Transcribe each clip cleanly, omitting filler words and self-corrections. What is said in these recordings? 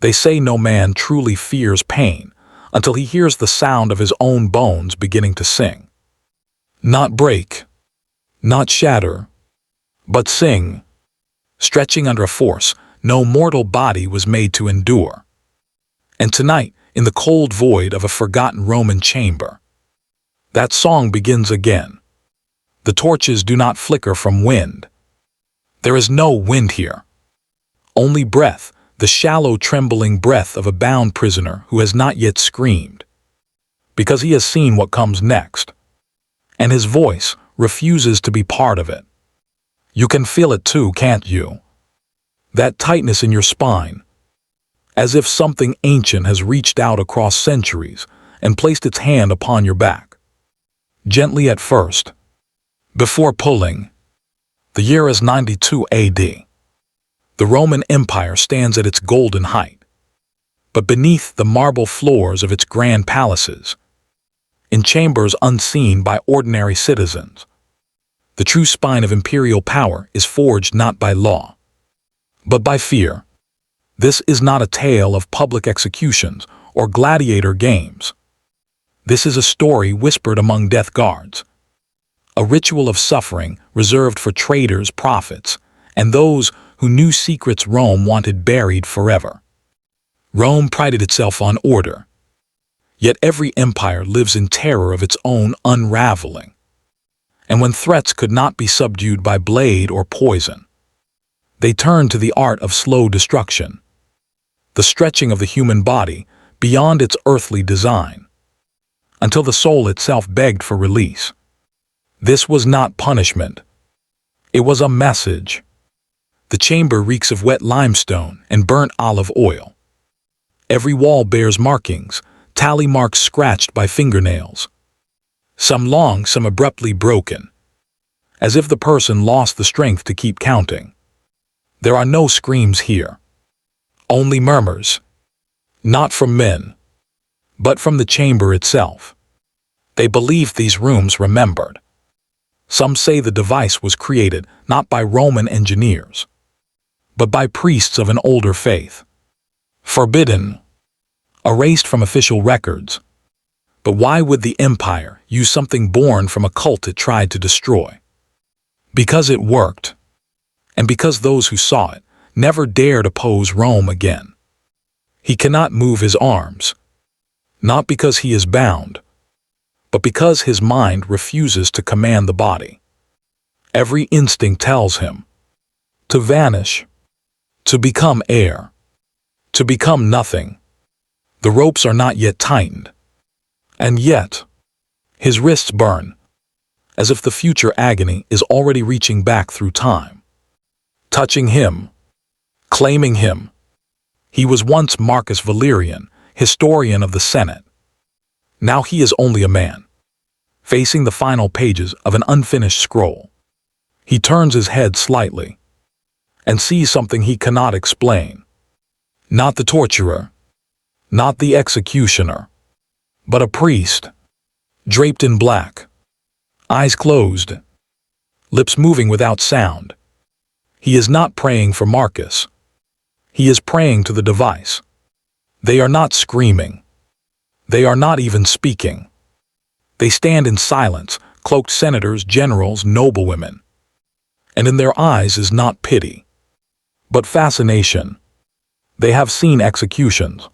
They say no man truly fears pain until he hears the sound of his own bones beginning to sing. Not break, not shatter, but sing, stretching under a force no mortal body was made to endure. And tonight, in the cold void of a forgotten Roman chamber, that song begins again. The torches do not flicker from wind. There is no wind here. Only breath, the shallow, trembling breath of a bound prisoner who has not yet screamed, because he has seen what comes next, and his voice refuses to be part of it. You can feel it too, can't you? That tightness in your spine, as if something ancient has reached out across centuries and placed its hand upon your back. Gently at first, before pulling. The year is 92 AD. The Roman Empire stands at its golden height, but beneath the marble floors of its grand palaces, in chambers unseen by ordinary citizens, the true spine of imperial power is forged not by law, but by fear. This is not a tale of public executions or gladiator games. This is a story whispered among death guards, a ritual of suffering reserved for traitors, prophets, and those who knew secrets Rome wanted buried forever. Rome prided itself on order, yet every empire lives in terror of its own unraveling. And when threats could not be subdued by blade or poison, they turned to the art of slow destruction, the stretching of the human body beyond its earthly design, until the soul itself begged for release. This was not punishment. It was a message. The chamber reeks of wet limestone and burnt olive oil. Every wall bears markings, tally marks scratched by fingernails. Some long, some abruptly broken, as if the person lost the strength to keep counting. There are no screams here, only murmurs, not from men, but from the chamber itself. They believed these rooms remembered. Some say the device was created not by Roman engineers, but by priests of an older faith. Forbidden, erased from official records. But why would the empire use something born from a cult it tried to destroy? Because it worked, and because those who saw it never dared oppose Rome again. He cannot move his arms, not because he is bound, but because his mind refuses to command the body. Every instinct tells him to vanish, to become air, to become nothing. The ropes are not yet tightened, and yet his wrists burn, as if the future agony is already reaching back through time, touching him, claiming him. He was once Marcus Valerian, historian of the Senate. Now he is only a man, facing the final pages of an unfinished scroll. He turns his head slightly and sees something he cannot explain. Not the torturer, not the executioner, but a priest, draped in black, eyes closed, lips moving without sound. He is not praying for Marcus. He is praying to the device. They are not screaming. They are not even speaking. They stand in silence, cloaked senators, generals, noblewomen. And in their eyes is not pity, but fascination. They have seen executions.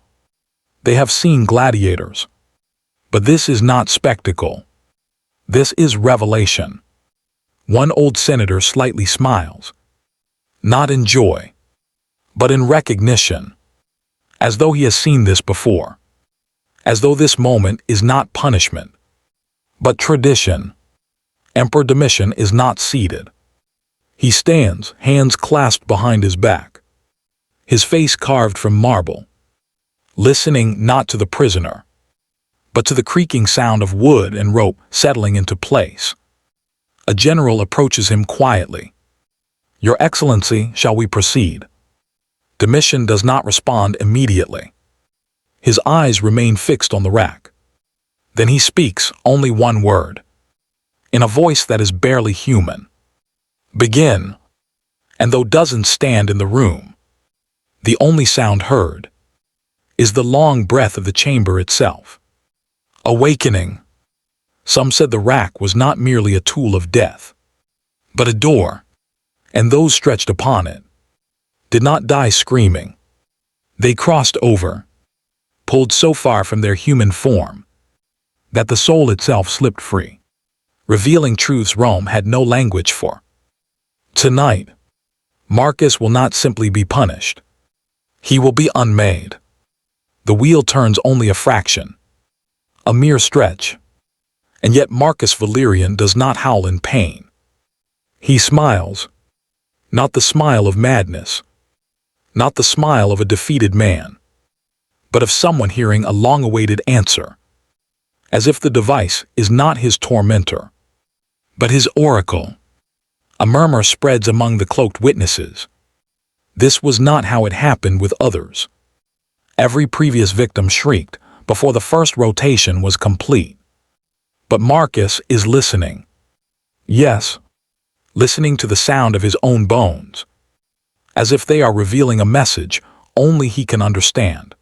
They have seen gladiators. But this is not spectacle. This is revelation. One old senator slightly smiles, not in joy, but in recognition, as though he has seen this before, as though this moment is not punishment, but tradition. Emperor Domitian is not seated. He stands, hands clasped behind his back, his face carved from marble, listening not to the prisoner, but to the creaking sound of wood and rope settling into place. A general approaches him quietly. "Your Excellency, shall we proceed?" Domitian does not respond immediately. His eyes remain fixed on the rack. Then he speaks only one word, in a voice that is barely human. "Begin." And though dozens stand in the room, the only sound heard is the long breath of the chamber itself. Awakening. Some said the rack was not merely a tool of death, but a door, and those stretched upon it did not die screaming. They crossed over, pulled so far from their human form that the soul itself slipped free, revealing truths Rome had no language for. Tonight, Marcus will not simply be punished. He will be unmade. The wheel turns only a fraction, a mere stretch, and yet Marcus Valerian does not howl in pain. He smiles, not the smile of madness, not the smile of a defeated man, but of someone hearing a long-awaited answer, as if the device is not his tormentor, but his oracle. A murmur spreads among the cloaked witnesses. This was not how it happened with others. Every previous victim shrieked before the first rotation was complete. But Marcus is listening. Yes, listening to the sound of his own bones, as if they are revealing a message only he can understand.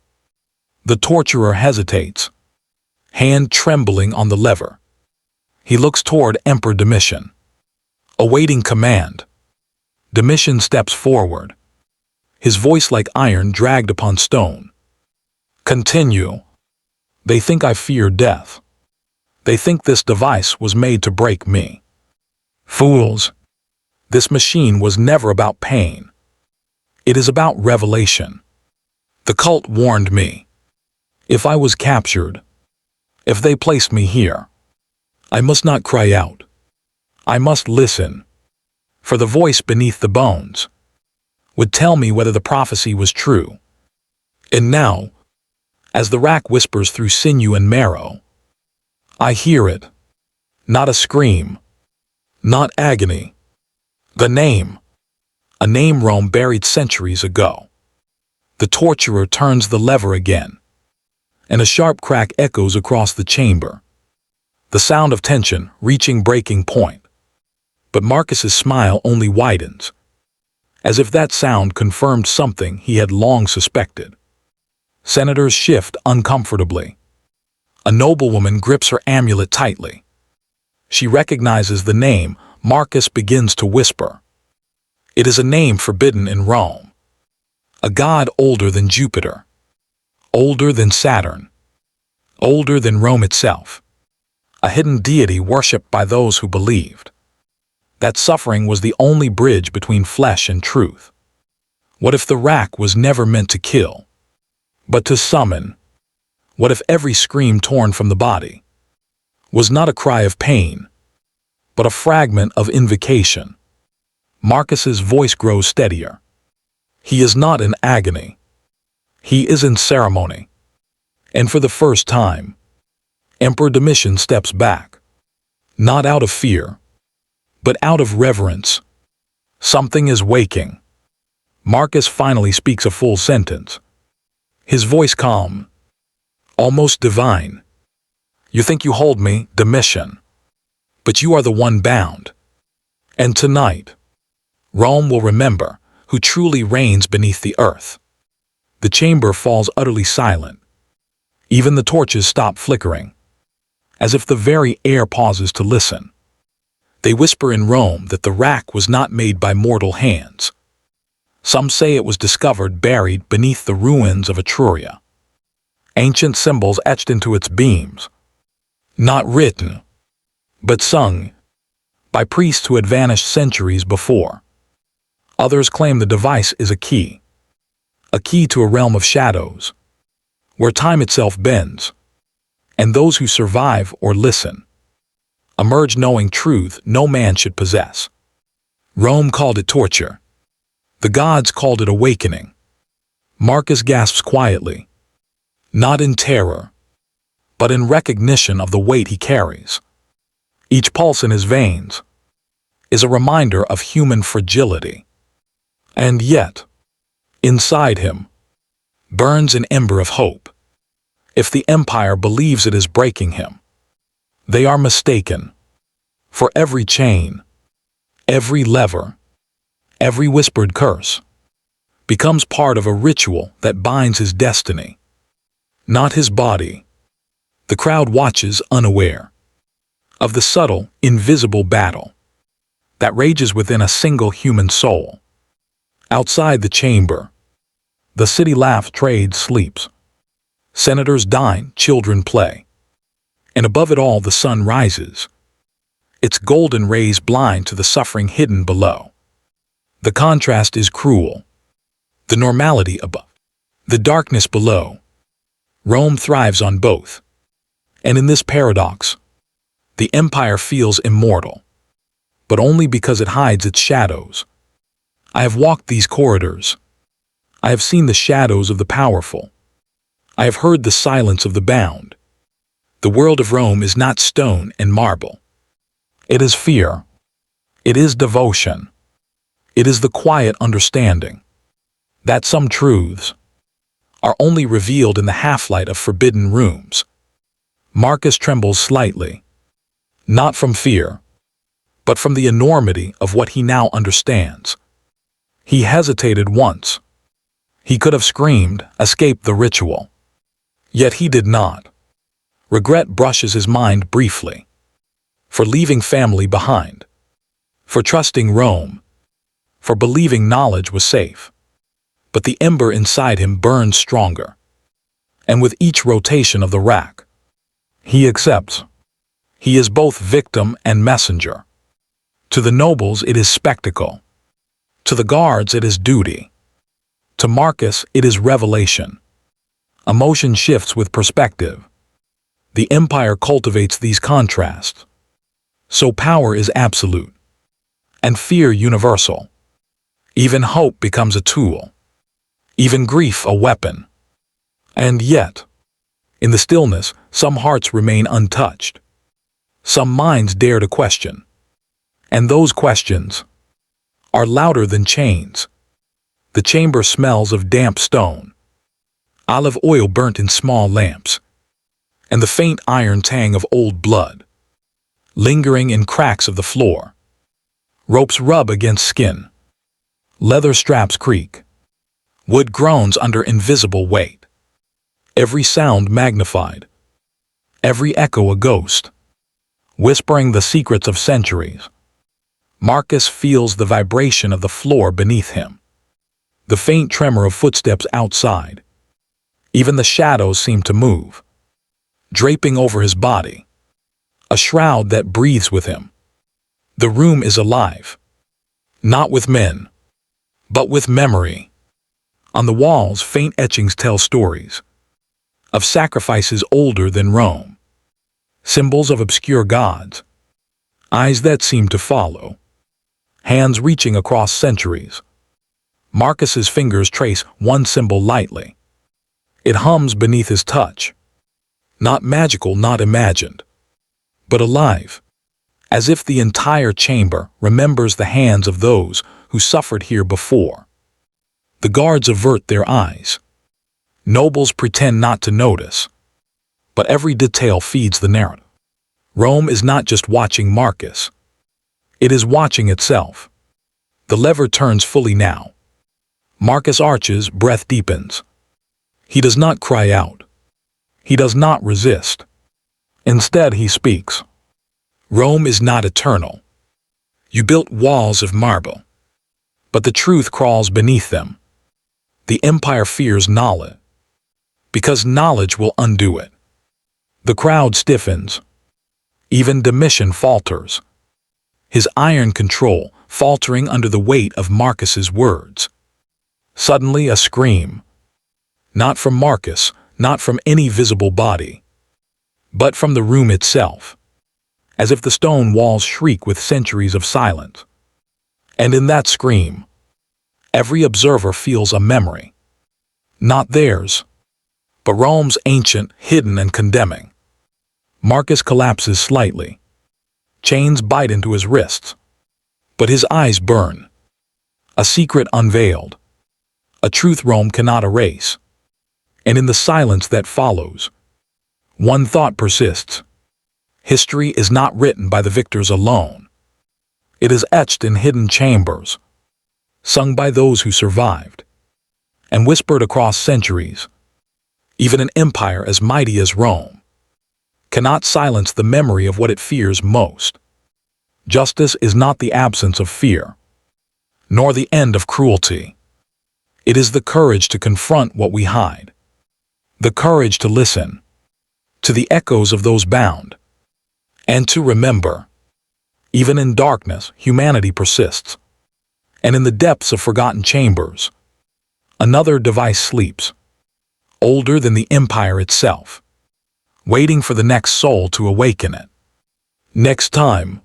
The torturer hesitates, hand trembling on the lever. He looks toward Emperor Domitian, awaiting command. Domitian steps forward, his voice like iron dragged upon stone. Continue. They think I fear death. They think this device was made to break me. Fools. This machine was never about pain. It is about revelation. The cult warned me. If I was captured, if they placed me here, I must not cry out. I must listen, for the voice beneath the bones would tell me whether the prophecy was true. And now, as the rack whispers through sinew and marrow, I hear it. Not a scream, not agony. The name, a name Rome buried centuries ago. The torturer turns the lever again, and a sharp crack echoes across the chamber, the sound of tension reaching breaking point. But Marcus's smile only widens, as if that sound confirmed something he had long suspected. Senators shift uncomfortably. A noblewoman grips her amulet tightly. She recognizes the name. Marcus begins to whisper. It is a name forbidden in Rome. A god older than Jupiter, older than Saturn, older than Rome itself. A hidden deity worshipped by those who believed that suffering was the only bridge between flesh and truth. What if the rack was never meant to kill, but to summon? What if every scream torn from the body was not a cry of pain, but a fragment of invocation? Marcus's voice grows steadier. He is not in agony. He is in ceremony. And for the first time, Emperor Domitian steps back, not out of fear, but out of reverence. Something is waking. Marcus finally speaks a full sentence, his voice calm, almost divine. You think you hold me, Domitian, but you are the one bound. And tonight, Rome will remember who truly reigns beneath the earth. The chamber falls utterly silent. Even the torches stop flickering, as if the very air pauses to listen. They whisper in Rome that the rack was not made by mortal hands. Some say it was discovered buried beneath the ruins of Etruria. Ancient symbols etched into its beams, not written, but sung, by priests who had vanished centuries before. Others claim the device is a key to a realm of shadows, where time itself bends, and those who survive or listen emerge knowing truth no man should possess. Rome called it torture. The gods called it awakening. Marcus gasps quietly, not in terror, but in recognition of the weight he carries. Each pulse in his veins is a reminder of human fragility. And yet, inside him, burns an ember of hope. If the empire believes it is breaking him, they are mistaken. For every chain, every lever, every whispered curse becomes part of a ritual that binds his destiny. not his body. The crowd watches unaware of the subtle, invisible battle that rages within a single human soul. Outside the chamber, the city laughs, trade sleeps. Senators dine, children play. And above it all the sun rises, its golden rays blind to the suffering hidden below. The contrast is cruel, the normality above, the darkness below. Rome thrives on both. And in this paradox, the empire feels immortal, but only because it hides its shadows. I have walked these corridors. I have seen the shadows of the powerful. I have heard the silence of the bound. The world of Rome is not stone and marble. It is fear. It is devotion. It is the quiet understanding that some truths are only revealed in the half-light of forbidden rooms. Marcus trembles slightly, not from fear, but from the enormity of what he now understands. He hesitated once. He could have screamed, escaped the ritual. Yet he did not. Regret brushes his mind briefly. For leaving family behind. For trusting Rome. For believing knowledge was safe. But the ember inside him burns stronger. And with each rotation of the rack, he accepts. He is both victim and messenger. To the nobles it is spectacle. To the guards it is duty. To Marcus it is revelation. Emotion shifts with perspective. The empire cultivates these contrasts. So power is absolute, and fear universal. Even hope becomes a tool, even grief a weapon. And yet, in the stillness, some hearts remain untouched. Some minds dare to question. And those questions are louder than chains. The chamber smells of damp stone, olive oil burnt in small lamps, and the faint iron tang of old blood, lingering in cracks of the floor. Ropes rub against skin. Leather straps creak. Wood groans under invisible weight. Every sound magnified. Every echo a ghost, whispering the secrets of centuries. Marcus feels the vibration of the floor beneath him. The faint tremor of footsteps outside. Even the shadows seem to move, draping over his body, a shroud that breathes with him. The room is alive, not with men, but with memory. On the walls, faint etchings tell stories of sacrifices older than Rome, symbols of obscure gods, eyes that seem to follow, hands reaching across centuries. Marcus's fingers trace one symbol lightly. It hums beneath his touch. Not magical, not imagined, but alive, as if the entire chamber remembers the hands of those who suffered here before. The guards avert their eyes. Nobles pretend not to notice, but every detail feeds the narrative. Rome is not just watching Marcus. It is watching itself. The lever turns fully now. Marcus arches, breath deepens. He does not cry out. He does not resist. Instead, he speaks. Rome is not eternal. You built walls of marble, but the truth crawls beneath them. The empire fears knowledge, because knowledge will undo it. The crowd stiffens. Even Domitian falters, his iron control faltering under the weight of Marcus's words. Suddenly a scream. Not from Marcus, not from any visible body, but from the room itself, as if the stone walls shriek with centuries of silence. And in that scream, every observer feels a memory. Not theirs, but Rome's ancient, hidden and condemning. Marcus collapses slightly. Chains bite into his wrists, but his eyes burn. A secret unveiled. A truth Rome cannot erase. And in the silence that follows, one thought persists. History is not written by the victors alone. It is etched in hidden chambers, sung by those who survived, and whispered across centuries. Even an empire as mighty as Rome cannot silence the memory of what it fears most. Justice is not the absence of fear, nor the end of cruelty. It is the courage to confront what we hide, the courage to listen to the echoes of those bound, and to remember, even in darkness, humanity persists, and in the depths of forgotten chambers, another device sleeps, older than the empire itself, waiting for the next soul to awaken it. Next time,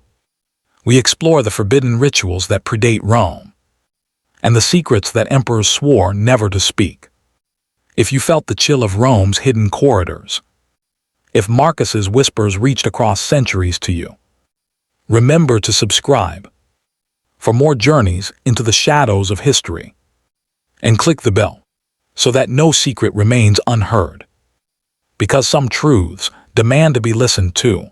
we explore the forbidden rituals that predate Rome, and the secrets that emperors swore never to speak. If you felt the chill of Rome's hidden corridors, if Marcus's whispers reached across centuries to you, remember to subscribe for more journeys into the shadows of history, and click the bell so that no secret remains unheard, because some truths demand to be listened to.